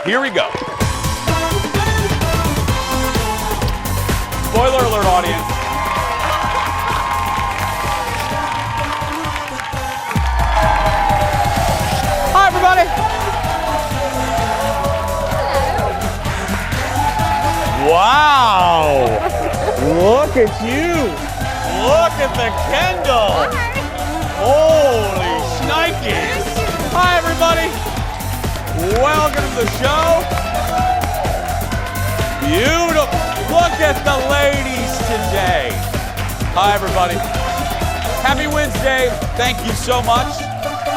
Here we go. Spoiler alert, audience. Hi, everybody. Wow. Look at you. Look at the Kendall. Holy shnikes. Hi, everybody. Welcome to the show. Beautiful. Look at the ladies today. Hi, everybody. Happy Wednesday. Thank you so much.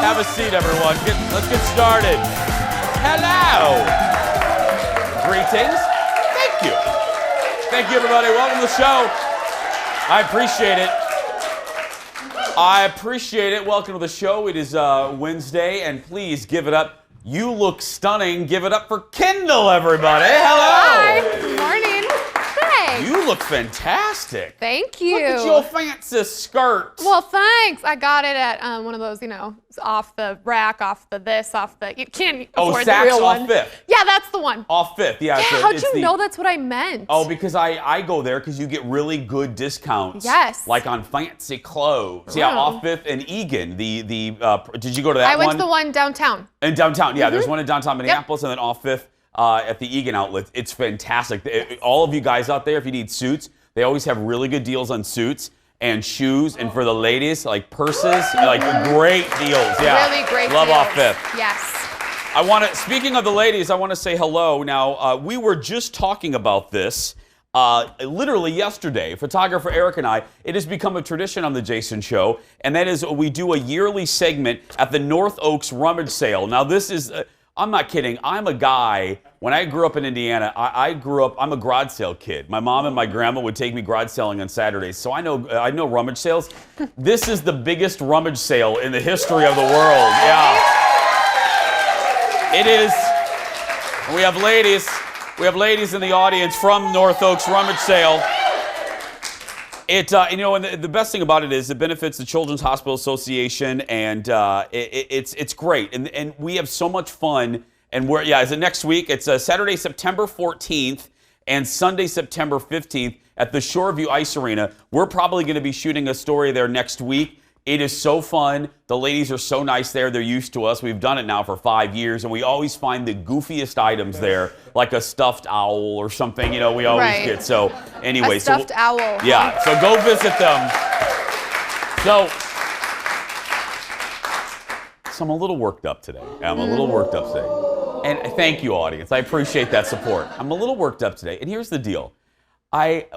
Have a seat, everyone. Let's get started. Hello. Greetings. Thank you. Thank you, everybody. Welcome to the show. I appreciate it. I appreciate it. Welcome to the show. It is Wednesday, and please give it up. You look stunning. Give it up for Kendall, everybody. Hello. Hi. Good morning. Hey. You look fantastic. Thank you. Look at your fancy skirt. Well, thanks. I got it at one of those, off the rack, off the this, off the. You can't afford the real one. Off Fifth. Yeah, that's the one. Off Fifth. Yeah. How'd you know that's what I meant? Oh, because I go there because you get really good discounts. Yes. Like on fancy clothes. Yeah, off Fifth and Egan. Did you go to that one? I went to the one downtown. In downtown, yeah. There's one in downtown Minneapolis, and then off Fifth at the Egan outlet. It's fantastic. All of you guys out there, if you need suits, they always have really good deals on suits and shoes, and for the ladies, like purses, like great deals. Yeah, really great Love deals. Off Fifth. Yes. Speaking of the ladies, I want to say hello. Now, we were just talking about this literally yesterday. Photographer Eric and I, it has become a tradition on the Jason Show, and that is we do a yearly segment at the North Oaks Rummage Sale. Now, this is, I'm not kidding, I'm a guy, when I grew up in Indiana, I'm a garage sale kid. My mom and my grandma would take me garage selling on Saturdays, so I know rummage sales. This is the biggest rummage sale in the history of the world. Yeah. It is. We have ladies in the audience from North Oaks Rummage Sale. And the best thing about it is it benefits the Children's Hospital Association, and it's great. And we have so much fun. And is it next week? It's Saturday, September 14th and Sunday, September 15th at the Shoreview Ice Arena. We're probably going to be shooting a story there next week. It is so fun. The ladies are so nice there. They're used to us. We've done it now for 5 years, and we always find the goofiest items there, like a stuffed owl or something. We always get. So anyway, a stuffed owl. Yeah. So go visit them. So I'm a little worked up today. And thank you, audience. I appreciate that support. I'm a little worked up today. And here's the deal.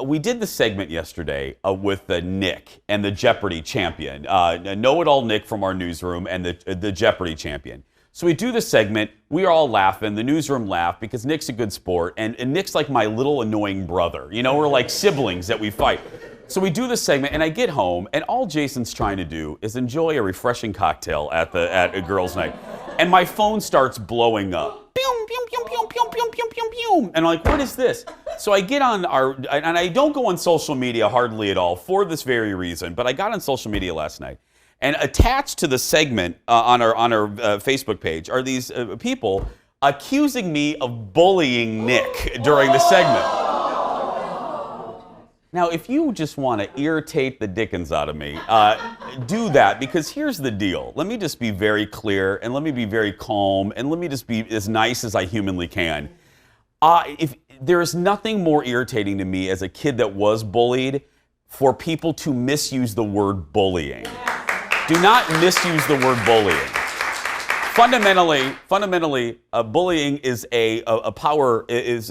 We did the segment yesterday with Nick and the Jeopardy champion, know-it-all Nick from our newsroom and the Jeopardy champion. So we do the segment. We are all laughing. The newsroom laughed because Nick's a good sport, and Nick's like my little annoying brother. We're like siblings that we fight. So we do the segment, and I get home, and all Jason's trying to do is enjoy a refreshing cocktail at a girls' night, and my phone starts blowing up. And I'm like, what is this? So I get on and I don't go on social media hardly at all for this very reason, but I got on social media last night. And attached to the segment on our Facebook page are these people accusing me of bullying Nick during the segment. Now, if you just want to irritate the dickens out of me, do that, because here's the deal. Let me just be very clear, and let me be very calm, and let me just be as nice as I humanly can. If there is nothing more irritating to me as a kid that was bullied for people to misuse the word bullying. Do not misuse the word bullying. Fundamentally, bullying is a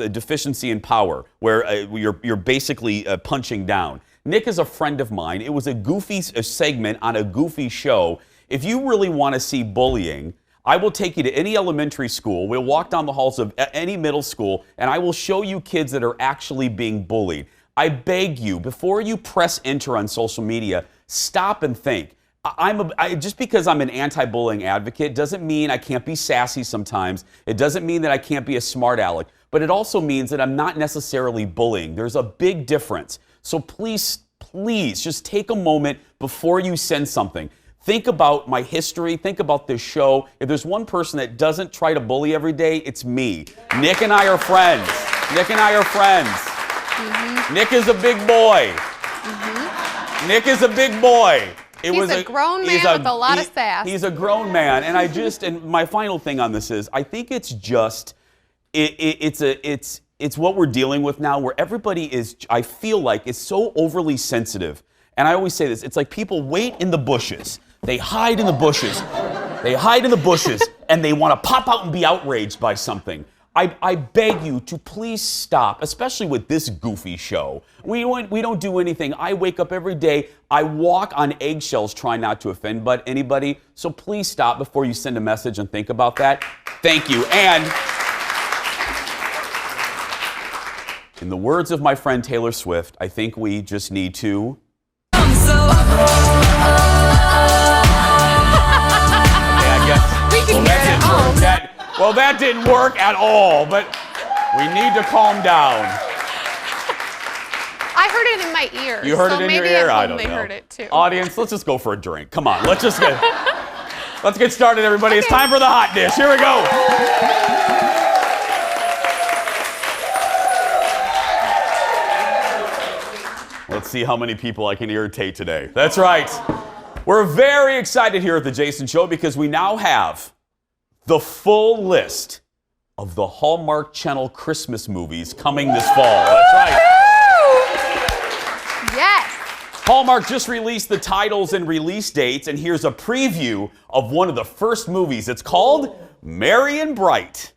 deficiency in power, where you're basically punching down. Nick is a friend of mine. It was a goofy segment on a goofy show. If you really want to see bullying, I will take you to any elementary school. We'll walk down the halls of any middle school, and I will show you kids that are actually being bullied. I beg you, before you press enter on social media, stop and think. Just because I'm an anti-bullying advocate doesn't mean I can't be sassy sometimes. It doesn't mean that I can't be a smart aleck. But it also means that I'm not necessarily bullying. There's a big difference. So please just take a moment before you send something. Think about my history. Think about this show. If there's one person that doesn't try to bully every day, it's me. Nick and I are friends. Nick and I are friends. Mm-hmm. Nick is a big boy. Mm-hmm. Nick is a big boy. He's a grown man with a lot of sass. He's a grown man. And and my final thing on this is, I think it's just, it's what we're dealing with now, where everybody is, I feel like, is so overly sensitive. And I always say this, it's like people wait in the bushes. They hide in the bushes. They hide in the bushes, and they want to pop out and be outraged by something. I beg you to please stop, especially with this goofy show. We don't do anything. I wake up every day. I walk on eggshells trying not to offend anybody. So please stop before you send a message and think about that. Thank you. And in the words of my friend Taylor Swift, I think we just need to... that didn't work at all, but we need to calm down. I heard it in my ear. You heard it in your ear? I don't know. They heard it too. Audience, let's just go for a drink. Come on, let's get started, everybody. Okay. It's time for the hot dish. Here we go. Let's see how many people I can irritate today. That's right. We're very excited here at the Jason Show because we now have the full list of the Hallmark Channel Christmas movies coming this fall. That's right. Yes. Hallmark just released the titles and release dates, and here's a preview of one of the first movies. It's called Merry and Bright.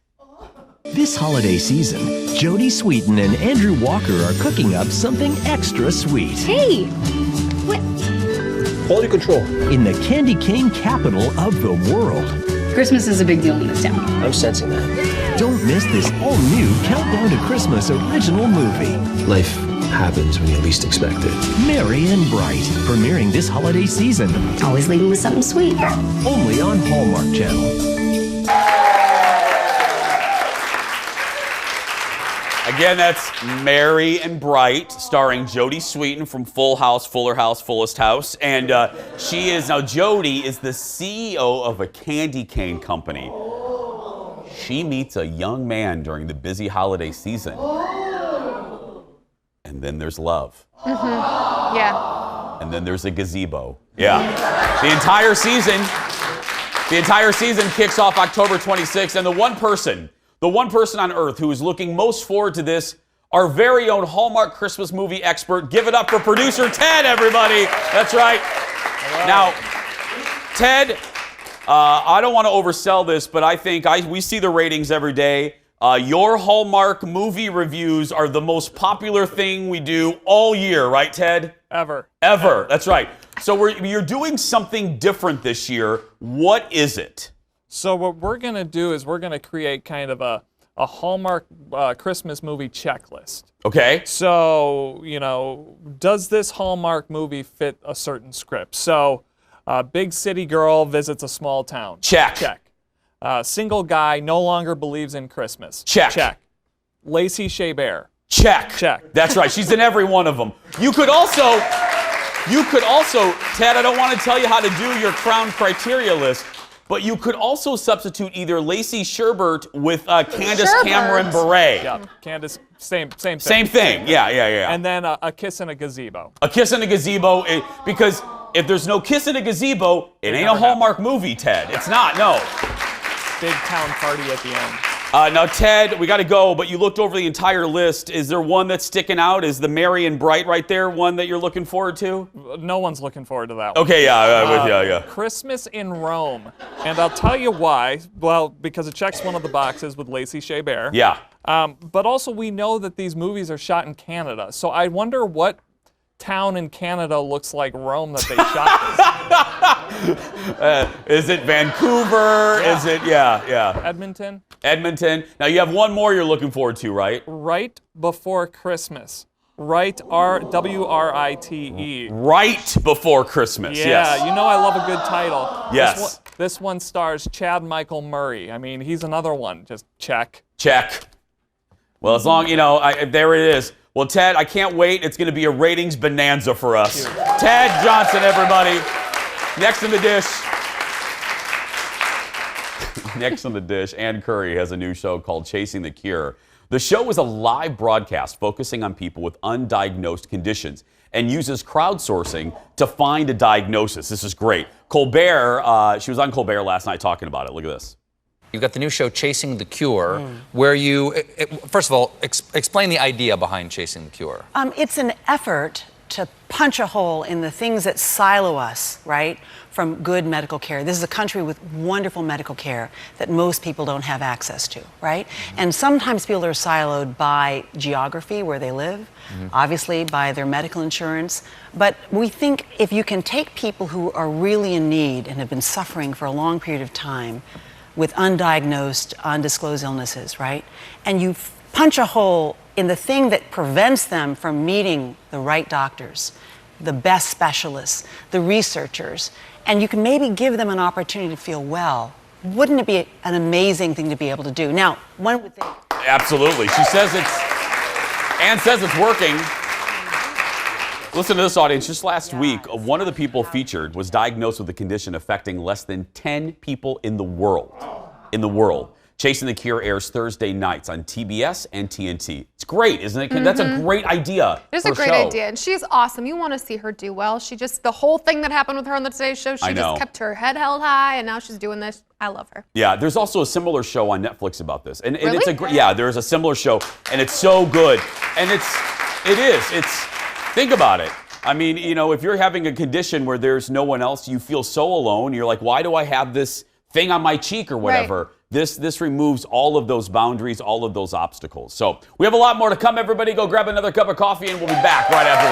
This holiday season, Jodie Sweetin and Andrew Walker are cooking up something extra sweet. Hey! What? Quality control. In the candy cane capital of the world. Christmas is a big deal in this town. I'm sensing that. Don't miss this all-new Countdown to Christmas original movie. Life happens when you least expect it. Merry and Bright, premiering this holiday season. Always leaving with something sweet. Only on Hallmark Channel. Again, that's Merry and Bright, starring Jodie Sweetin from Full House, Fuller House, Fullest House. And Jodie is the CEO of a candy cane company. She meets a young man during the busy holiday season. And then there's love. Mm-hmm. Yeah. And then there's a gazebo. Yeah. The entire season kicks off October 26th, and the one person on earth who is looking most forward to this, our very own Hallmark Christmas movie expert. Give it up for producer Ted, everybody. That's right. Now, Ted, I don't want to oversell this, but I think we see the ratings every day. Your Hallmark movie reviews are the most popular thing we do all year, right, Ted? Ever. That's right. So you're doing something different this year. What is it? So what we're going to do is we're going to create kind of a Hallmark Christmas movie checklist. Okay. So, does this Hallmark movie fit a certain script? So, big city girl visits a small town. Check. Single guy no longer believes in Christmas. Check. Lacey Chabert. Check. That's right. She's in every one of them. You could also, Ted, I don't want to tell you how to do your crown criteria list, but you could also substitute either Lacey Sherbert with Candace Cameron Bure. Yeah, Candace, same thing. Same thing, yeah. And then a kiss in a gazebo. A kiss in a gazebo, because if there's no kiss in a gazebo, it ain't a Hallmark movie, Ted. It's not, no. Big town party at the end. Now, Ted, we got to go, but you looked over the entire list. Is there one that's sticking out? Is the Merry and Bright right there one that you're looking forward to? No one's looking forward to that one. Okay, yeah. Christmas in Rome. And I'll tell you why. Well, because it checks one of the boxes with Lacey Chabert. Yeah. But also we know that these movies are shot in Canada. So I wonder what town in Canada looks like Rome that they shot this. Is it Vancouver? Yeah. Is it, yeah. Edmonton. Now you have one more you're looking forward to, right? Right Before Christmas. Right, R-W-R-I-T-E. Right Before Christmas, yeah, yes. You know I love a good title. Yes. This one stars Chad Michael Murray. I mean, he's another one. Just check. Well, as long, there it is. Well, Ted, I can't wait. It's going to be a ratings bonanza for us. Ted Johnson, everybody. Next in the dish. Next on the dish, Ann Curry has a new show called Chasing the Cure. The show is a live broadcast focusing on people with undiagnosed conditions and uses crowdsourcing to find a diagnosis. This is great. Colbert, she was on Colbert last night talking about it. Look at this. You've got the new show Chasing the Cure, where you, first of all, explain the idea behind Chasing the Cure. It's an effort to punch a hole in the things that silo us, right, from good medical care. This is a country with wonderful medical care that most people don't have access to, right? And sometimes people are siloed by geography, where they live, obviously by their medical insurance. But we think if you can take people who are really in need and have been suffering for a long period of time with undiagnosed, undisclosed illnesses, right, and you punch a hole in the thing that prevents them from meeting the right doctors, the best specialists, the researchers, and you can maybe give them an opportunity to feel well. Wouldn't it be an amazing thing to be able to do? Now, one would think. Absolutely. She says Ann says it's working. Listen to this, audience. Just last week, one of the people featured was diagnosed with a condition affecting less than 10 people in the world. Chasing the Cure airs Thursday nights on TBS and TNT. It's great, isn't it? That's a great idea. It's a great idea, and she's awesome. You want to see her do well. She just, the whole thing that happened with her on the Today Show, she just kept her head held high, and now she's doing this. I love her. Yeah, there's also a similar show on Netflix about this. And it's a there's a similar show, and it's so good. And think about it. I mean, you know, if you're having a condition where there's no one else, you feel so alone. You're like, why do I have this thing on my cheek or whatever? Right. This removes all of those boundaries, all of those obstacles. So we have a lot more to come. Everybody go grab another cup of coffee, and we'll be back right after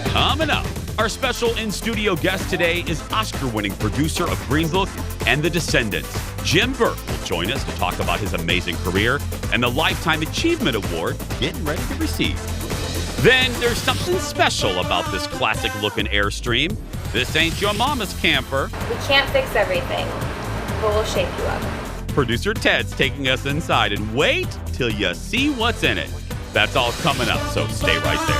this. Coming up, our special in-studio guest today is Oscar-winning producer of Greenbook and The Descendants. Jim Burke will join us to talk about his amazing career and the Lifetime Achievement Award getting ready to receive. Then there's something special about this classic-looking Airstream. This ain't your mama's camper. We can't fix everything, but we'll shape you up. Producer Ted's taking us inside, and wait till you see what's in it. That's all coming up, so stay right there.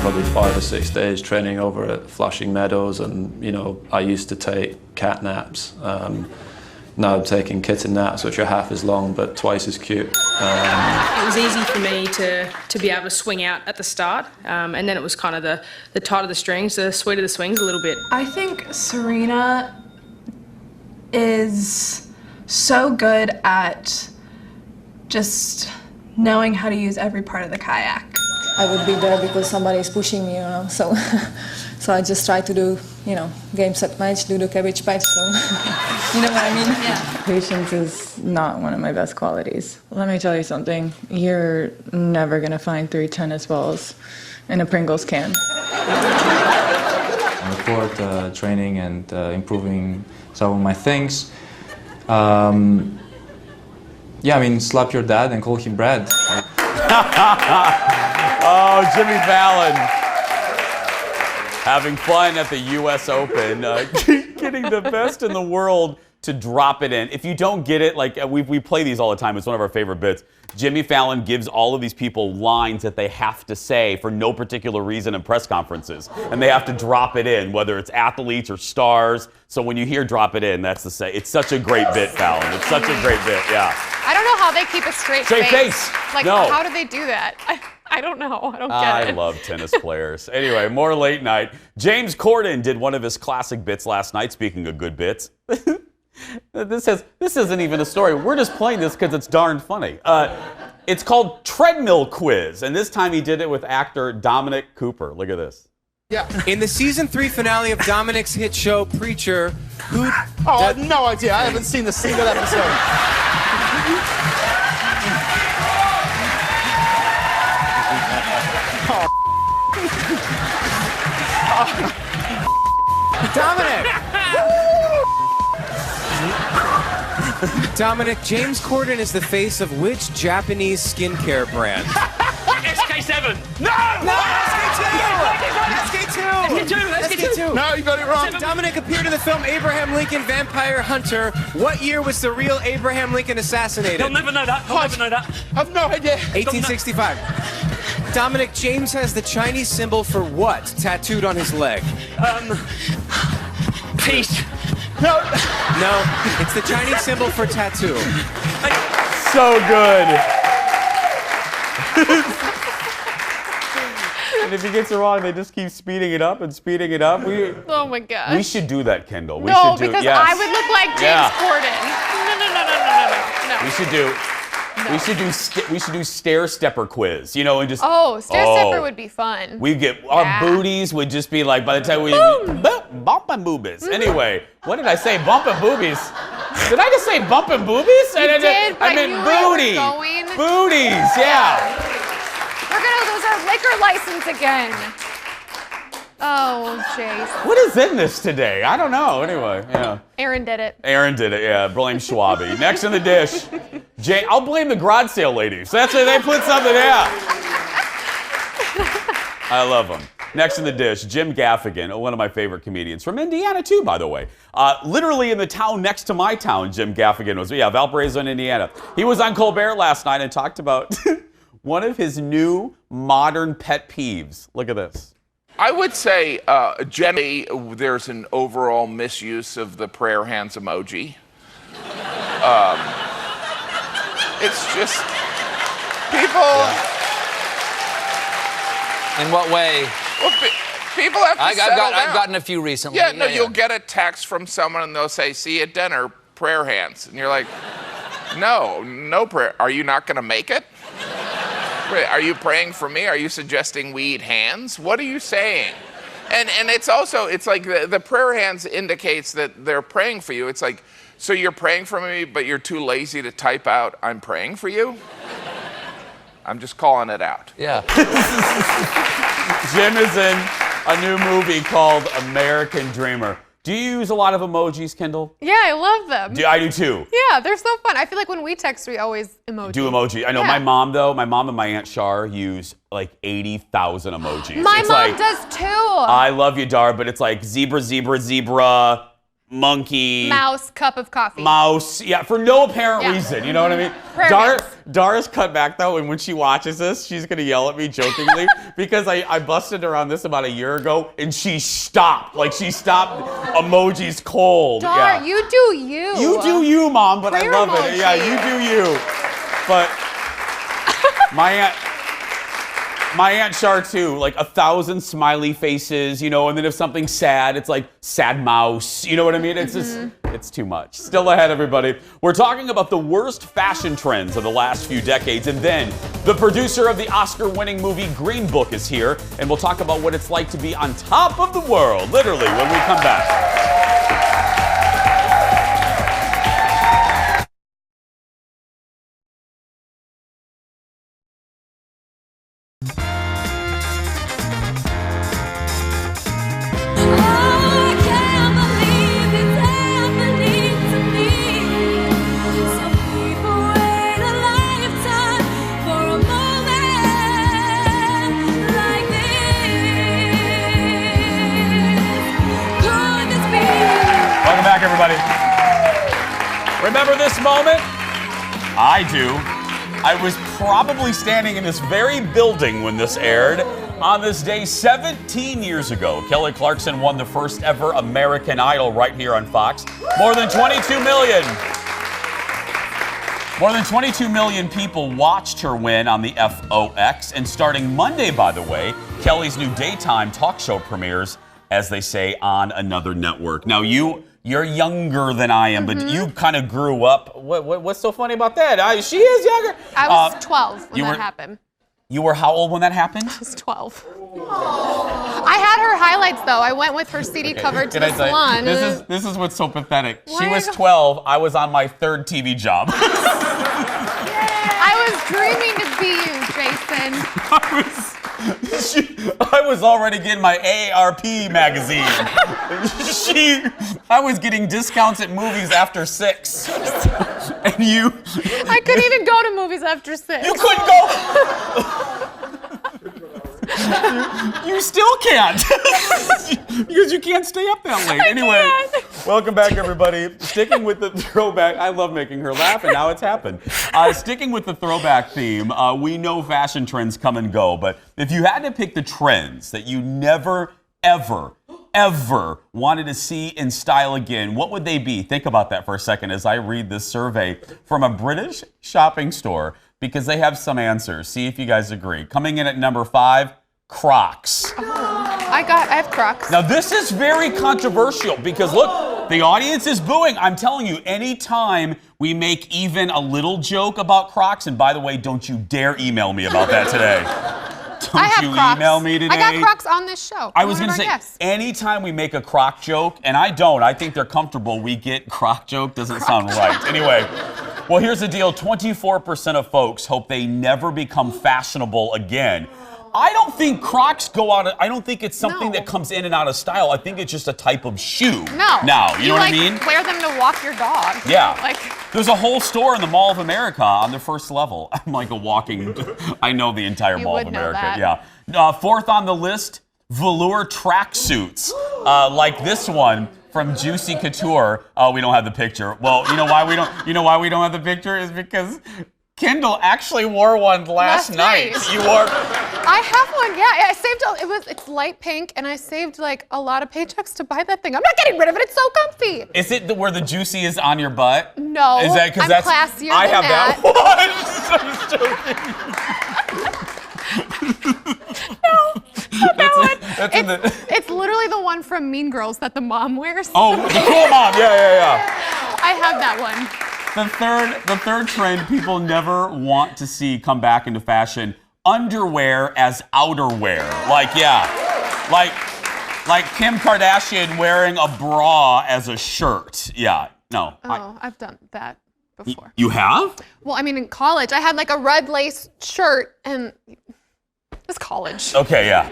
Probably 5 or 6 days training over at Flushing Meadows, and you know, I used to take cat naps. Now I'm taking kitten naps, which are half as long but twice as cute. It was easy for me to be able to swing out at the start, and then it was kind of the tighter the strings, the sweeter the swings a little bit. I think Serena is so good at just knowing how to use every part of the kayak. I would be there because somebody is pushing me, you know, so I just try to do, you know, game, set, match, do the cabbage patch, so you know what I mean? Yeah. Patience is not one of my best qualities. Let me tell you something, you're never gonna find 3 tennis balls in a Pringles can. On the court, training and improving some of my things. Yeah, I mean, slap your dad and call him Brad. Oh, Jimmy Fallon. Having fun at the U.S. Open. Getting the best in the world to drop it in. If you don't get it, like we play these all the time. It's one of our favorite bits. Jimmy Fallon gives all of these people lines that they have to say for no particular reason in press conferences. And they have to drop it in, whether it's athletes or stars. So when you hear drop it in, that's the say. It's such a great bit, Fallon. It's such a great bit, yeah. I don't know how they keep a straight face. Like, how do they do that? I don't know. I don't get it. I love tennis players. Anyway, more late night. James Corden did one of his classic bits last night, speaking of good bits. This isn't even a story. We're just playing this because it's darn funny. It's called Treadmill Quiz, and this time he did it with actor Dominic Cooper. Look at this. Yeah. In the season 3 finale of Dominic's hit show Preacher, who... I have no idea. I haven't seen a single episode. Dominic, James Corden is the face of which Japanese skincare brand? SK7. No! No! SK2! SK2. No, you got it wrong. Dominic appeared in the film Abraham Lincoln Vampire Hunter. What year was the real Abraham Lincoln assassinated? He'll never know that. He'll never know that. I've no idea. 1865. Dominic, James has the Chinese symbol for what tattooed on his leg? Peace. No, it's the Chinese symbol for tattoo. So good. And if he gets it wrong, they just keep speeding it up and speeding it up. Oh my gosh. We should do that, Kendall. We No, should do, because yes. I would look like James Corden. No. We should do. We should do stair stepper quiz, you know, and just. Stair stepper would be fun. We get our booties would just be like by the time we bumping boobies. Anyway, what did I say? Bumping boobies. Did I just say bumping boobies? You did, but I meant you booty. were going. Booties, yeah. We're gonna lose our liquor license again. Oh, Jace. What is in this today? I don't know. Anyway, yeah. Aaron did it. Aaron did it, yeah. Blame Schwabi. Next in the dish, I'll blame the garage sale ladies. That's where they put something out. I love them. Next in the dish, Jim Gaffigan, one of my favorite comedians. From Indiana, too, by the way. Literally in the town next to my town, Jim Gaffigan was. Yeah, Valparaiso in Indiana. He was on Colbert last night and talked about one of his new modern pet peeves. Look at this. I would say generally there's an overall misuse of the prayer hands emoji. It's just people. In what way? Well, people have to settle down. I've gotten a few recently. Yeah, no, you'll get a text from someone and they'll say, "See you at dinner, prayer hands," and you're like, "No prayer. Are you not going to make it? Are you praying for me? Are you suggesting we eat hands? What are you saying?" And it's also, it's like the prayer hands indicates that they're praying for you. It's like, so you're praying for me, but you're too lazy to type out, "I'm praying for you"? I'm just calling it out. Yeah. Jim is in a new movie called American Dreamer. Do you use a lot of emojis, Kendall? Yeah, I love them. I do too. Yeah, they're so fun. I feel like when we text, we always emoji. Do emoji. I know my mom, though, my mom and my Aunt Shar use like 80,000 emojis. My mom does too. I love you, Dar, but it's like zebra, zebra, zebra, monkey. Mouse, cup of coffee. Mouse. Yeah, for no apparent reason. You know what I mean? Dar is cut back, though, and when she watches this, she's going to yell at me jokingly because I busted her on this about a year ago, and she stopped. Like, she stopped emojis cold. Dar, you do you. You do you, Mom, but Prayer I love emoji. it. Yeah, you do you. But my Aunt Shar, too, like 1,000 smiley faces, you know, and then if something's sad, it's like sad mouse. You know what I mean? It's just, it's too much. Still ahead, everybody. We're talking about the worst fashion trends of the last few decades. And then the producer of the Oscar-winning movie Greenbook is here, and we'll talk about what it's like to be on top of the world, literally, when we come back. Everybody. Remember this moment? I do. I was probably standing in this very building when this aired. On this day 17 years ago, Kelly Clarkson won the first ever American Idol right here on Fox. More than 22 million people watched her win on the FOX. And starting Monday, by the way, Kelly's new daytime talk show premieres, as they say, on another network. Now, you're younger than I am, but you kind of grew up. What's so funny about that? She is younger. I was 12 when that happened. You were how old when that happened? I was 12. I had her highlights, though. I went with her CD cover to the salon. This is what's so pathetic. She was 12. I was on my third TV job. I was dreaming to be you, Jason. I was already getting my AARP magazine. I was getting discounts at movies after 6. And you... I couldn't even go to movies after 6. You couldn't go... You still can't. Because you can't stay up that late. Anyway, welcome back, everybody. Sticking with the throwback. I love making her laugh, and now it's happened. Sticking with the throwback theme, we know fashion trends come and go, but if you had to pick the trends that you never, ever wanted to see in style again, what would they be? Think about that for a second as I read this survey from a British shopping store, because they have some answers. See if you guys agree. Coming in at number 5, Crocs. I have Crocs. Now this is very controversial because look, the audience is booing. I'm telling you, anytime we make even a little joke about Crocs, and by the way, don't you dare email me about that today. Don't you email me today? I got Crocs on this show. I was going to say, anytime we make a Croc joke, and I think they're comfortable, we get Croc joke, doesn't sound right. Anyway, well, here's the deal. 24% of folks hope they never become fashionable again. I don't think Crocs go out of, I don't think it's something that comes in and out of style. I think it's just a type of shoe. No. Now, you know what I mean? Wear them to walk your dog. Yeah. There's a whole store in the Mall of America on the first level. I'm like a walking, I know the entire Mall of America. Yeah. 4th on the list, velour tracksuits. Like this one from Juicy Couture. Oh, we don't have the picture. Well, you know why we don't have the picture is because Kendall actually wore one last night. You wore. I have one, yeah. I saved it's light pink, and I saved like a lot of paychecks to buy that thing. I'm not getting rid of it. It's so comfy. Is it where the juicy is on your butt? No. Is that because I'm classier I than have that one. It's literally the one from Mean Girls that the mom wears. Oh, the cool mom. Yeah. I have that one. The third trend people never want to see come back into fashion: underwear as outerwear. Like Kim Kardashian wearing a bra as a shirt. Yeah, no. I've done that before. You have? Well, I mean, in college, I had like a red lace shirt, and it's college. Okay, yeah.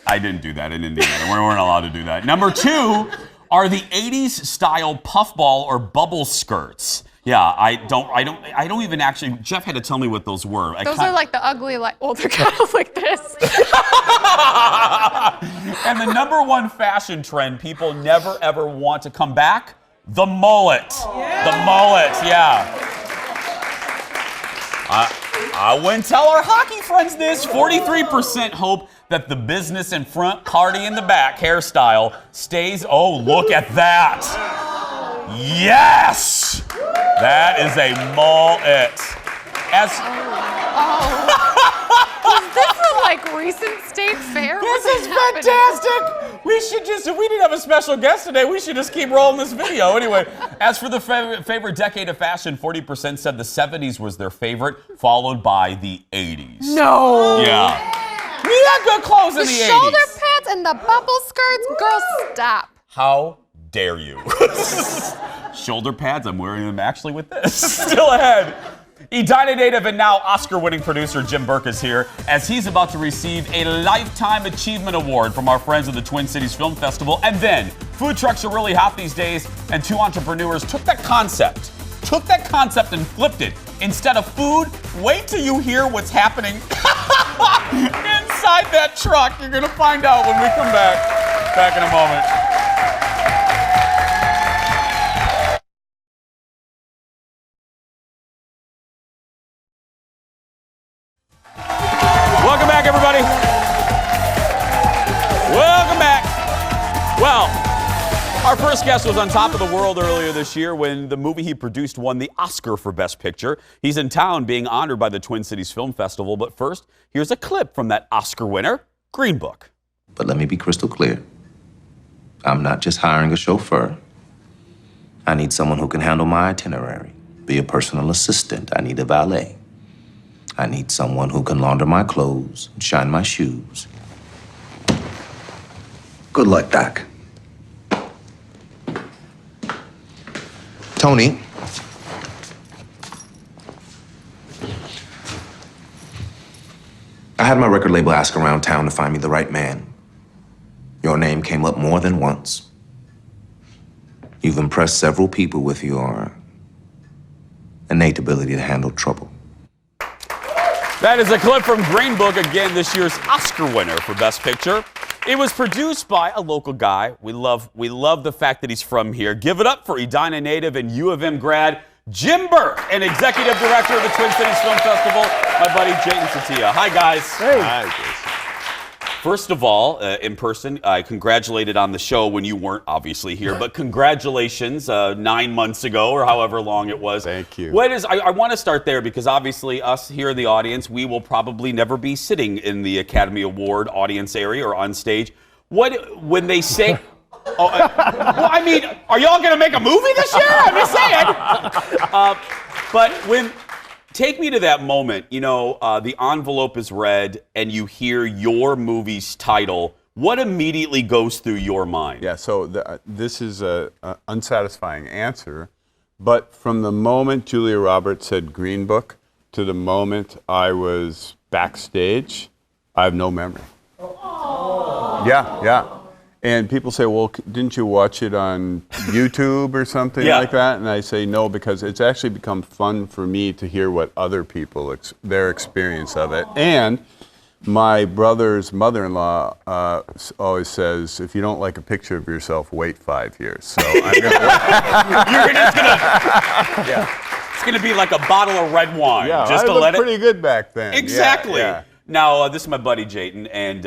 I didn't do that in Indiana. We weren't allowed to do that. Number 2 are the 80s style puffball or bubble skirts. Yeah, I don't even actually, Jeff had to tell me what those were. Those are like the ugly, they're kind of like this. And the number 1 fashion trend people never ever want to come back, the mullet. Yeah. The mullet, yeah. I wouldn't tell our hockey friends this. 43% hope that the business in front, party in the back hairstyle stays. Oh, look at that. Yes! That is a mullet. Was this a recent state fair? This is fantastic. If we didn't have a special guest today, we should just keep rolling this video. Anyway, as for the favorite decade of fashion, 40% said the 70s was their favorite, followed by the 80s. No. Yeah. We had good clothes in the 80s. The shoulder pads and the bubble skirts, girl, stop. How dare you? Shoulder pads, I'm wearing them actually with this. Still ahead. Edina native and now Oscar-winning producer Jim Burke is here as he's about to receive a Lifetime Achievement Award from our friends at the Twin Cities Film Festival. And then, food trucks are really hot these days, and 2 entrepreneurs took that concept and flipped it. Instead of food, wait till you hear what's happening inside that truck. You're gonna find out when we come back. Back in a moment. Welcome back, everybody. Welcome back. Well, our first guest was on top of the world earlier this year when the movie he produced won the Oscar for Best Picture. He's in town being honored by the Twin Cities Film Festival. But first, here's a clip from that Oscar winner, Greenbook. But let me be crystal clear. I'm not just hiring a chauffeur. I need someone who can handle my itinerary, be a personal assistant. I need a valet. I need someone who can launder my clothes and shine my shoes. Good luck, Doc. Tony. I had my record label ask around town to find me the right man. Your name came up more than once. You've impressed several people with your innate ability to handle trouble. That is a clip from Greenbook, again, this year's Oscar winner for Best Picture. It was produced by a local guy. We love the fact that he's from here. Give it up for Edina native and U of M grad, Jim Burke, and executive director of the Twin Cities Film Festival, my buddy Jayton Satia. Hi, guys. Hey. Hi, Jason. First of all, in person, I congratulated on the show when you weren't obviously here, but congratulations 9 months ago or however long it was. Thank you. I want to start there because obviously us here in the audience, we will probably never be sitting in the Academy Award audience area or on stage. When they say, well, I mean, are y'all going to make a movie this year? I'm just saying. But take me to that moment, the envelope is read and you hear your movie's title. What immediately goes through your mind? Yeah, so this is an unsatisfying answer, but from the moment Julia Roberts said Greenbook to the moment I was backstage, I have no memory. Oh. Yeah. And people say, well, didn't you watch it on YouTube or something like that? And I say no, because it's actually become fun for me to hear what other people, their experience of it. And my brother's mother-in-law always says, if you don't like a picture of yourself, wait 5 years. So I'm going to It's going to be like a bottle of red wine. Yeah, just I to looked let it. pretty good back then. Exactly. Yeah. Now, this is my buddy Jayton, and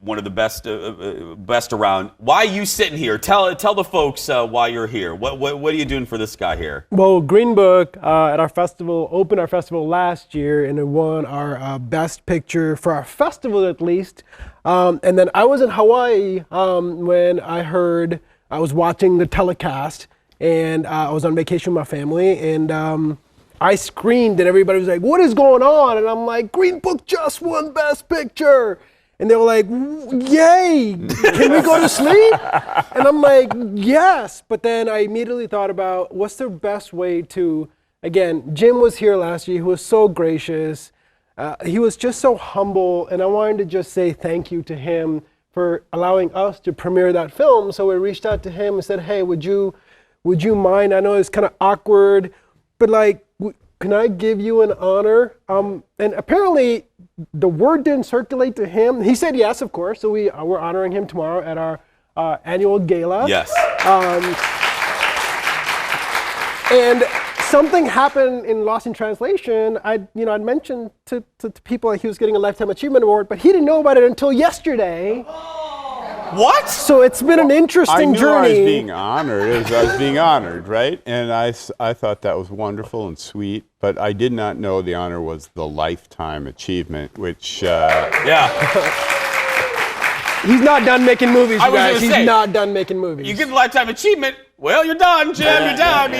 one of the best around. Why are you sitting here? Tell the folks why you're here. What are you doing for this guy here? Well, Greenbook at our festival opened our festival last year, and it won our best picture for our festival at least. And then I was in Hawaii when I was watching the telecast, and I was on vacation with my family, and I screamed and everybody was like, what is going on? And I'm like, Greenbook just won Best Picture. And they were like, yay, can we go to sleep? And I'm like, yes. But then I immediately thought about what's the best way to, again, Jim was here last year. He was so gracious. He was just so humble. And I wanted to just say thank you to him for allowing us to premiere that film. So we reached out to him and said, hey, would you mind? I know it's kind of awkward, but like, can I give you an honor? And apparently the word didn't circulate to him. He said yes, of course. So we're honoring him tomorrow at our annual gala. Yes. And something happened in Lost in Translation. I'd mentioned to people that he was getting a Lifetime Achievement Award, but he didn't know about it until yesterday. What? So it's been an interesting journey. I was being honored. I was being honored, right? And I thought that was wonderful and sweet, but I did not know the honor was the Lifetime Achievement, which... He's not done making movies, you guys. He's not done making movies. You get the Lifetime Achievement, well, you're done, Jim. You're done.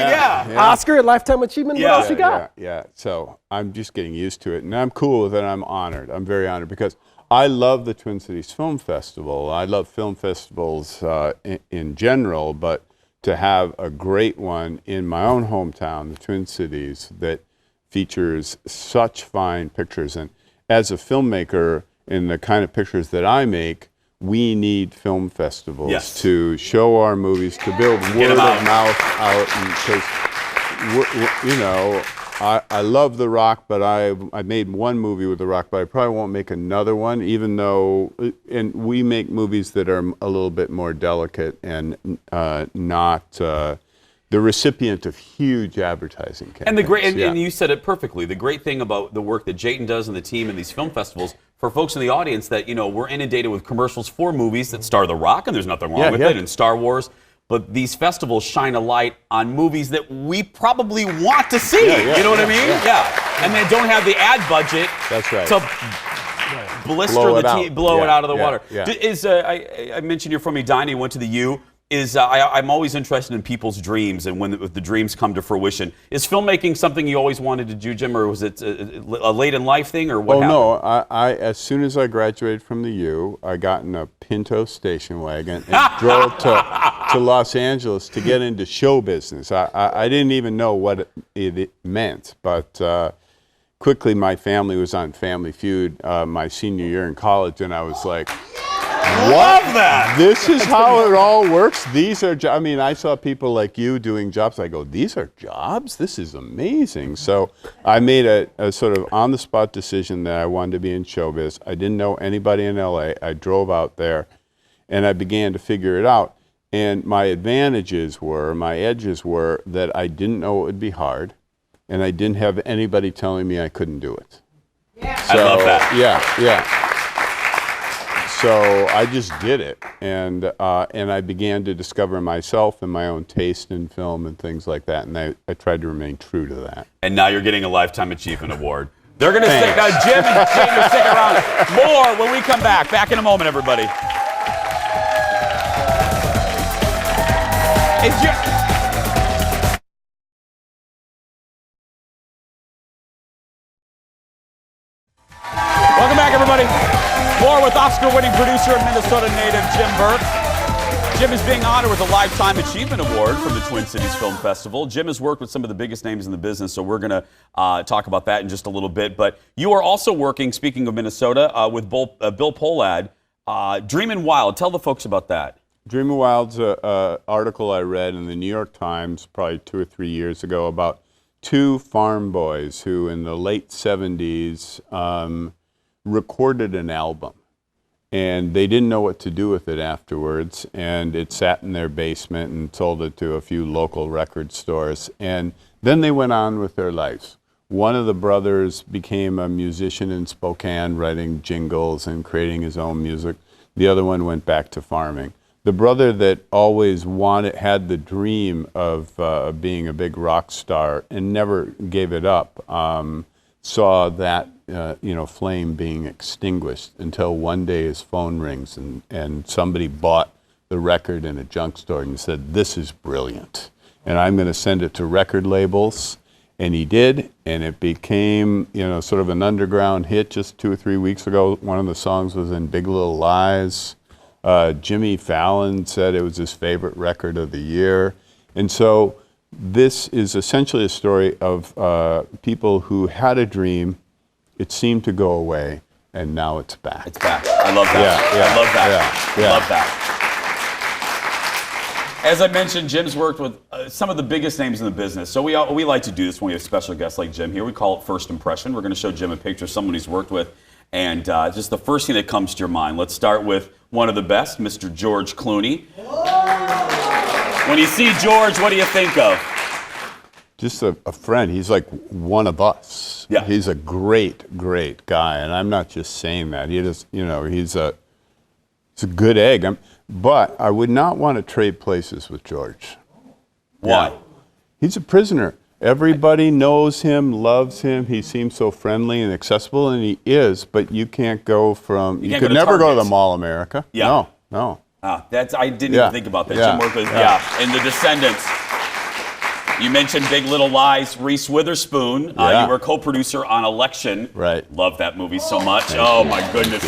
Oscar, Lifetime Achievement, what else you got? Yeah. So I'm just getting used to it, and I'm cool with it. I'm honored. I'm very honored because I love the Twin Cities Film Festival. I love film festivals in general, but to have a great one in my own hometown, the Twin Cities, that features such fine pictures. And as a filmmaker, in the kind of pictures that I make, we need film festivals to show our movies, to build word of mouth out, because I love The Rock, but I made one movie with The Rock, but I probably won't make another one, even though, and we make movies that are a little bit more delicate and not the recipient of huge advertising campaigns. And you said it perfectly. The great thing about the work that Jayton does and the team in these film festivals, for folks in the audience, that we're inundated with commercials for movies that star The Rock, and there's nothing wrong with it, and Star Wars. But these festivals shine a light on movies that we probably want to see. You know what I mean? Yeah. And they don't have the ad budget to blister blow it out of the water. I mentioned you're from Edina, you went to the U. I'm always interested in people's dreams and when the dreams come to fruition. Is filmmaking something you always wanted to do, Jim, or was it a late in life thing, or what happened? No. I as soon as I graduated from the U, I got in a Pinto station wagon and drove to Los Angeles to get into show business. I didn't even know what it meant, but quickly my family was on Family Feud my senior year in college, and I was like, Love that. This is how it all works. These are, I mean, I saw people like you doing jobs. I go, these are jobs? This is amazing. So I made a sort of on-the-spot decision that I wanted to be in showbiz. I didn't know anybody in LA. I drove out there, and I began to figure it out. And my edges were that I didn't know it would be hard, and I didn't have anybody telling me I couldn't do it. Yeah. So, I love that. Yeah. So I just did it, and I began to discover myself and my own taste in film and things like that, and I tried to remain true to that. And now you're getting a Lifetime Achievement Award. They're going to stick, now Jim and Jane will stick around. More when we come back. Back in a moment, everybody. It's your... Welcome back, everybody. More with Oscar-winning producer and Minnesota native Jim Burke. Jim is being honored with a Lifetime Achievement Award from the Twin Cities Film Festival. Jim has worked with some of the biggest names in the business, so we're going to talk about that in just a little bit. But you are also working, speaking of Minnesota, with Bill Pohlad, Dreamin' Wild. Tell the folks about that. Dreamin' Wild's an article I read in the New York Times probably 2 or 3 years ago about 2 farm boys who in the late 70s recorded an album. And they didn't know what to do with it afterwards, and it sat in their basement and sold it to a few local record stores. And then they went on with their lives. One of the brothers became a musician in Spokane, writing jingles and creating his own music. The other one went back to farming. The brother that always had the dream of being a big rock star and never gave it up, saw that flame being extinguished until one day his phone rings and somebody bought the record in a junk store and said, "This is brilliant, and I'm going to send it to record labels." And he did, and it became sort of an underground hit just 2 or 3 weeks ago. One of the songs was in Big Little Lies. Jimmy Fallon said it was his favorite record of the year. And so this is essentially a story of people who had a dream, it seemed to go away, and now it's back. It's back. I love that. Yeah. I love that. Yeah. I love that. As I mentioned, Jim's worked with some of the biggest names in the business. So we like to do this when we have special guests like Jim here. We call it First Impression. We're going to show Jim a picture of someone he's worked with, and just the first thing that comes to your mind. Let's start with one of the best, Mr. George Clooney. When you see George, what do you think of? Just a friend. He's like one of us. Yeah. He's a great, great guy, and I'm not just saying that. He just, he's a good egg. But I would not want to trade places with George. Why? Yeah. He's a prisoner. Everybody knows him, loves him. He seems so friendly and accessible, and he is. But you can't go from. You could never go to the Mall America. Yeah. No. I didn't even think about that. Yeah. Jim worked with, and The Descendants. You mentioned Big Little Lies, Reese Witherspoon. You were a co-producer on Election. Right. Love that movie so much. Oh my goodness.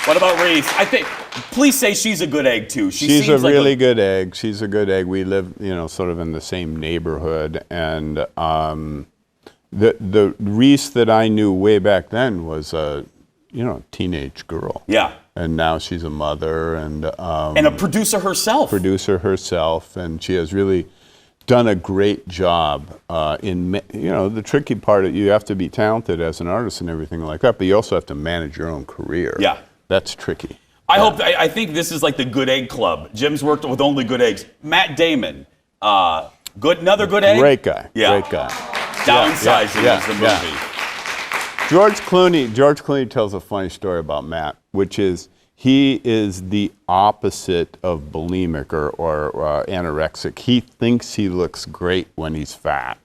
What about Reese? I think, please say she's a good egg too. She's a really good egg. She's a good egg. We live, sort of in the same neighborhood, and the Reese that I knew way back then was a, teenage girl. Yeah. And now she's a mother and a producer herself. And she has really done a great job in, the tricky part, you have to be talented as an artist and everything like that, but you also have to manage your own career. Yeah. That's tricky. I think this is like the good egg club. Jim's worked with only good eggs. Matt Damon, another good egg? Great guy. Yeah. Great guy. Downsizing is the movie. George Clooney tells a funny story about Matt, which is he is the opposite of bulimic or anorexic. He thinks he looks great when he's fat.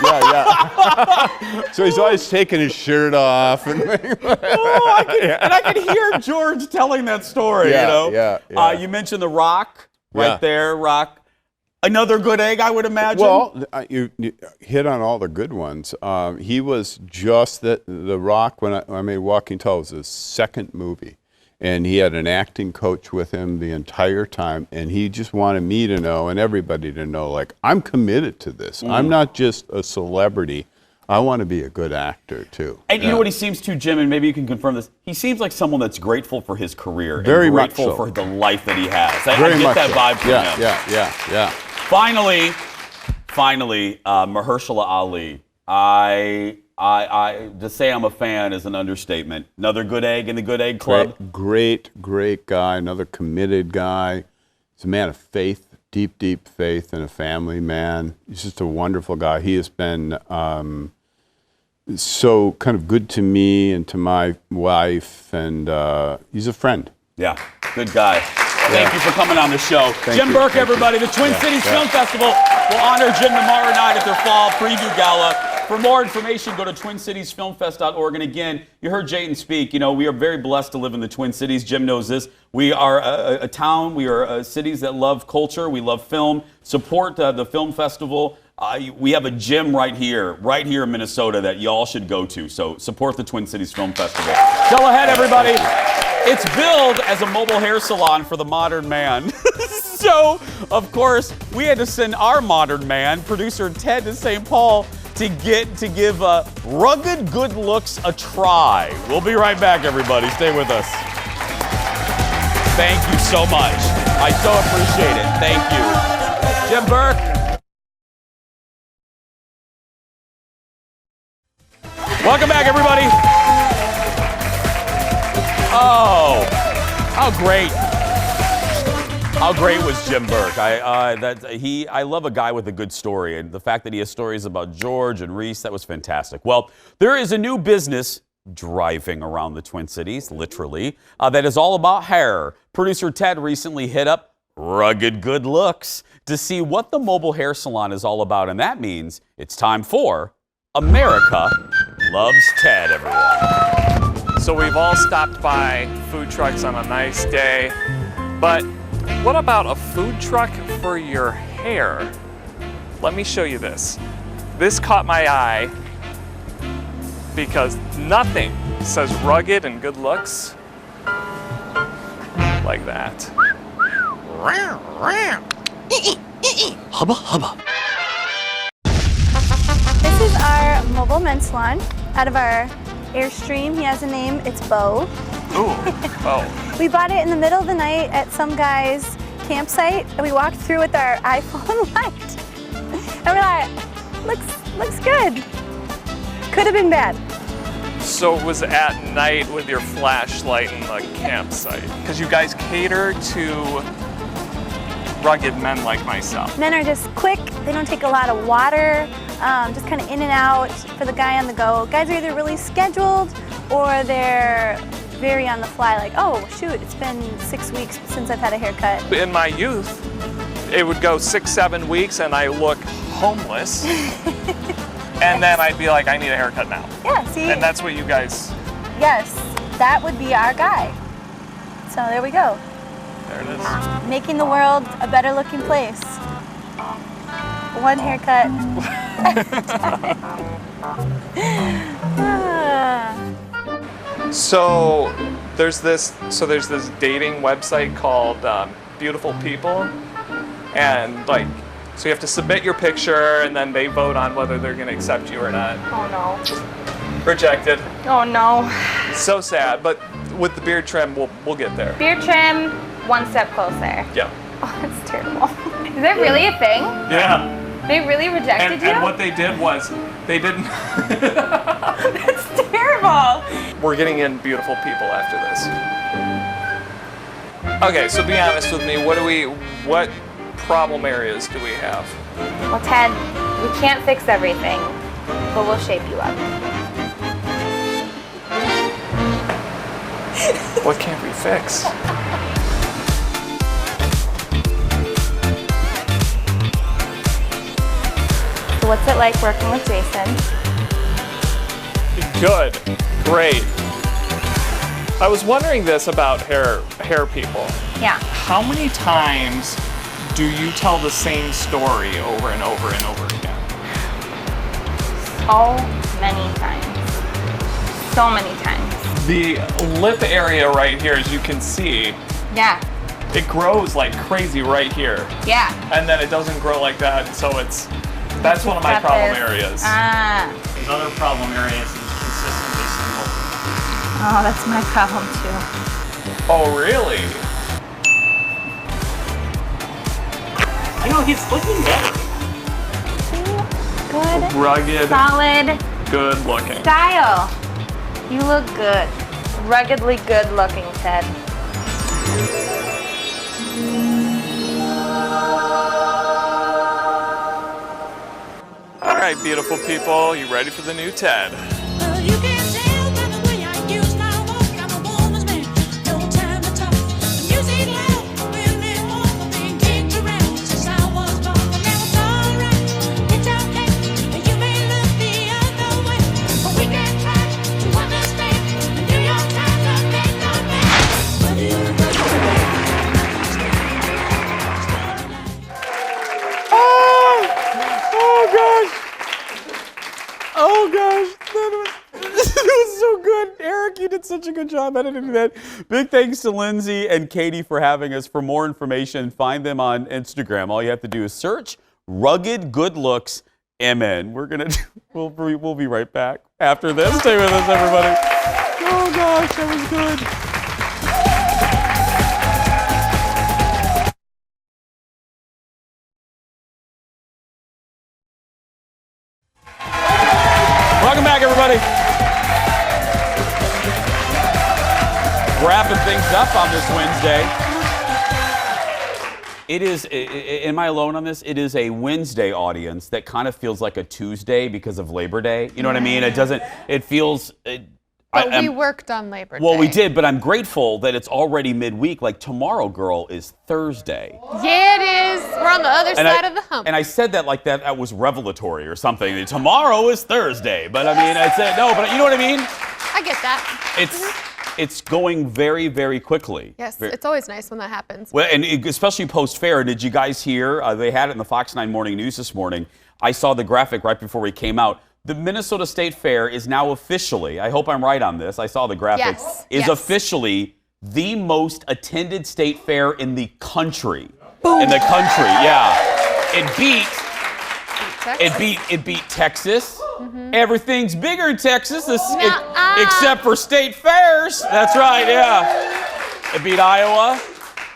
Yeah. So he's always taking his shirt off. And I can hear George telling that story, Yeah. You mentioned The Rock right there, Rock. Another good egg, I would imagine. Well, you hit on all the good ones. He was just The Rock, when I made Walking Tall, was his second movie. And he had an acting coach with him the entire time. And he just wanted me to know and everybody to know, like, I'm committed to this. I'm not just a celebrity. I want to be a good actor, too. And you know what he seems to, Jim, and maybe you can confirm this, he seems like someone that's grateful for his career Very and much grateful so. for the life that he has. I Very get much that so. vibe from him. Yeah. Finally, Mahershala Ali. To say I'm a fan is an understatement. Another good egg in the Good Egg Club. Great guy, another committed guy. He's a man of faith, deep faith, and a family man. He's just a wonderful guy. He has been so kind of good to me and to my wife, and he's a friend. Yeah, good guy. Thank you for coming on the show. Thank Jim you. Burke, Thank everybody. you. The Twin Cities Film Festival will honor Jim tomorrow night at their fall preview gala. For more information, go to TwinCitiesFilmFest.org. And again, you heard Jayden speak. You know, we are very blessed to live in the Twin Cities. Jim knows this. We are a town. We are cities that love culture. We love film. Support the film festival. We have a gym right here in Minnesota that y'all should go to. So support the Twin Cities Film Festival. Go ahead, everybody. It's billed as a mobile hair salon for the modern man. So, of course, we had to send our modern man, producer Ted, to St. Paul to give rugged good looks a try. We'll be right back, everybody. Stay with us. Thank you so much. I so appreciate it. Thank you. Jim Burke. Welcome back, everybody. Oh, how great. How great was Jim Burke? I love a guy with a good story, and the fact that he has stories about George and Reese, that was fantastic. Well, there is a new business driving around the Twin Cities, literally, that is all about hair. Producer Ted recently hit up Rugged Good Looks to see what the mobile hair salon is all about, and that means it's time for America Loves Ted, everyone. So we've all stopped by food trucks on a nice day, but what about a food truck for your hair? Let me show you this. This caught my eye because nothing says rugged and good looks like that. Hubba hubba. This is our mobile men's salon out of our Airstream. He has a name, it's Bo. Ooh, oh. We bought it in the middle of the night at some guy's campsite, and we walked through with our iPhone light. And we're like, looks good. Could have been bad. So it was at night with your flashlight in the campsite. Because you guys cater to rugged men like myself. Men are just quick, they don't take a lot of water, just kind of in and out for the guy on the go. Guys are either really scheduled or they're very on the fly, like, oh shoot, it's been 6 weeks since I've had a haircut. In my youth, it would go 6-7 weeks and I look homeless. And then I'd be like, I need a haircut now. Yeah, see? And that's what you guys... Yes, that would be our guy. So there we go. There it is. Making the world a better looking place. One haircut at a time. So there's this dating website called Beautiful People, and like, so you have to submit your picture, and then they vote on whether they're going to accept you or not. Oh no. Rejected. Oh no. So sad, but with the beard trim, we'll get there. Beard trim, one step closer. Yeah. Oh, that's terrible. Is that really a thing? Yeah. They really rejected you? And what they did was, they didn't... That's terrible. We're getting in Beautiful People after this. Okay, so be honest with me. What problem areas do we have? Well, Ted, we can't fix everything, but we'll shape you up. What can't we fix? So what's it like working with Jason? Good. Great. I was wondering this about hair people. Yeah. How many times do you tell the same story over and over and over again? So many times. So many times. The lip area right here, as you can see, Yeah. it grows like crazy right here. Yeah. And then it doesn't grow like that, so that's one of my problem areas. His other problem area is he's consistently single. Oh, that's my problem too. Oh, really? You know, he's looking better. Good. Rugged. Solid. Good looking. Style. You look good. Ruggedly good looking, Ted. All right, beautiful people, you ready for the new Ted? Oh gosh, that was so good. Eric, you did such a good job editing that. Big thanks to Lindsay and Katie for having us. For more information, find them on Instagram. All you have to do is search Rugged Good Looks MN. We'll be right back after this. Stay with us, everybody. Oh gosh, that was good. Welcome back, everybody. Wrapping things up on this Wednesday. It is, am I alone on this? It is a Wednesday audience that kind of feels like a Tuesday because of Labor Day. You know what I mean? It feels... But we worked on Labor Day. Well, we did, but I'm grateful that it's already midweek. Like tomorrow, girl, is Thursday. Yeah, it is. We're on the other side of the hump. And I said that like that was revelatory or something. Tomorrow is Thursday. But I mean, I said, no, but you know what I mean? I get that. It's going very, very quickly. Yes, it's always nice when that happens. Well, and especially post-fair. Did you guys hear? They had it in the Fox 9 Morning News this morning. I saw the graphic right before we came out. The Minnesota State Fair is now officially, I hope I'm right on this, I saw the graphic, officially the most attended state fair in the country. Boom. In the country, yeah. It beat Texas. Mm-hmm. Everything's bigger in Texas except for state fairs. That's right, yeah. It beat Iowa.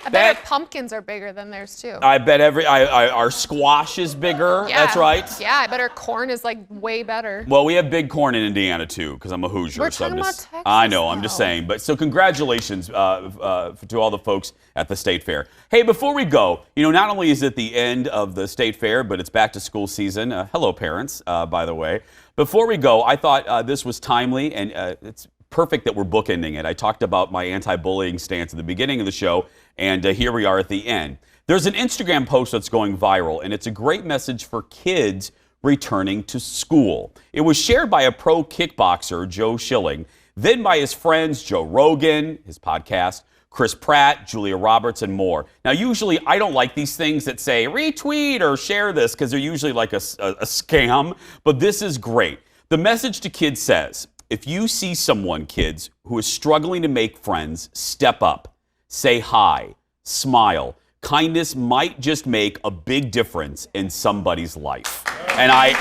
I bet our pumpkins are bigger than theirs too. I bet our squash is bigger. Yeah. That's right. Yeah, I bet our corn is like way better. Well, we have big corn in Indiana too, because I'm a Hoosier. We're talking about Texas, I know. I'm just saying. But so congratulations to all the folks at the State Fair. Hey, before we go, not only is it the end of the State Fair, but it's back to school season. Hello, parents. By the way, before we go, I thought this was timely, and it's perfect that we're bookending it. I talked about my anti-bullying stance at the beginning of the show, and here we are at the end. There's an Instagram post that's going viral, and it's a great message for kids returning to school. It was shared by a pro kickboxer, Joe Schilling, then by his friends Joe Rogan, his podcast, Chris Pratt, Julia Roberts, and more. Now, usually I don't like these things that say retweet or share this because they're usually like a scam, but this is great. The message to kids says, if you see someone, kids, who is struggling to make friends, step up, say hi, smile. Kindness might just make a big difference in somebody's life. And I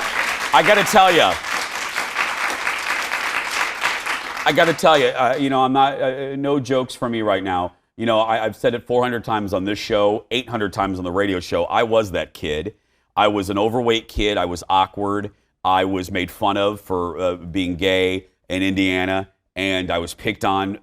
got to tell you, I'm not, no jokes for me right now. I've said it 400 times on this show, 800 times on the radio show. I was that kid. I was an overweight kid. I was awkward. I was made fun of for being gay in Indiana, and I was picked on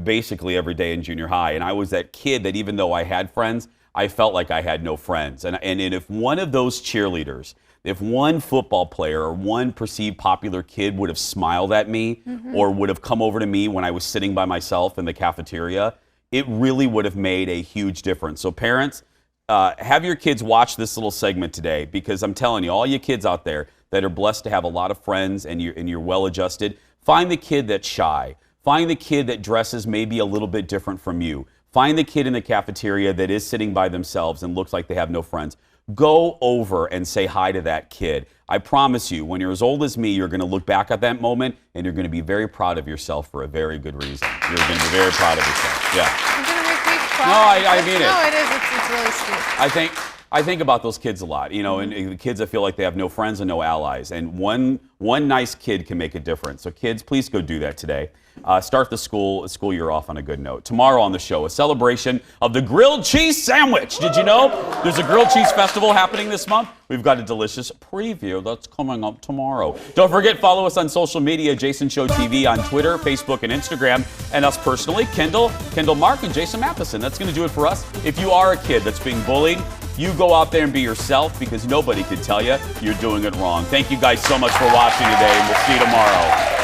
basically every day in junior high. And I was that kid that even though I had friends, I felt like I had no friends. And if one of those cheerleaders, if one football player or one perceived popular kid would have smiled at me or would have come over to me when I was sitting by myself in the cafeteria, it really would have made a huge difference. So parents, have your kids watch this little segment today, because I'm telling you, all you kids out there that are blessed to have a lot of friends and you're well-adjusted, find the kid that's shy. Find the kid that dresses maybe a little bit different from you. Find the kid in the cafeteria that is sitting by themselves and looks like they have no friends. Go over and say hi to that kid. I promise you, when you're as old as me, you're going to look back at that moment and you're going to be very proud of yourself for a very good reason. You're going to be very proud of yourself. Yeah. You're going to make me cry. No, I mean it. No, it is. It's really sweet. I think I think about those kids a lot, you know, and the kids that feel like they have no friends and no allies. And one nice kid can make a difference. So kids, please go do that today. Start the school year off on a good note. Tomorrow on the show, a celebration of the grilled cheese sandwich. Did you know there's a grilled cheese festival happening this month? We've got a delicious preview that's coming up tomorrow. Don't forget, follow us on social media, Jason Show TV on Twitter, Facebook, and Instagram. And us personally, Kendall Mark, and Jason Matheson. That's going to do it for us. If you are a kid that's being bullied, you go out there and be yourself, because nobody can tell you you're doing it wrong. Thank you guys so much for watching today, and we'll see you tomorrow.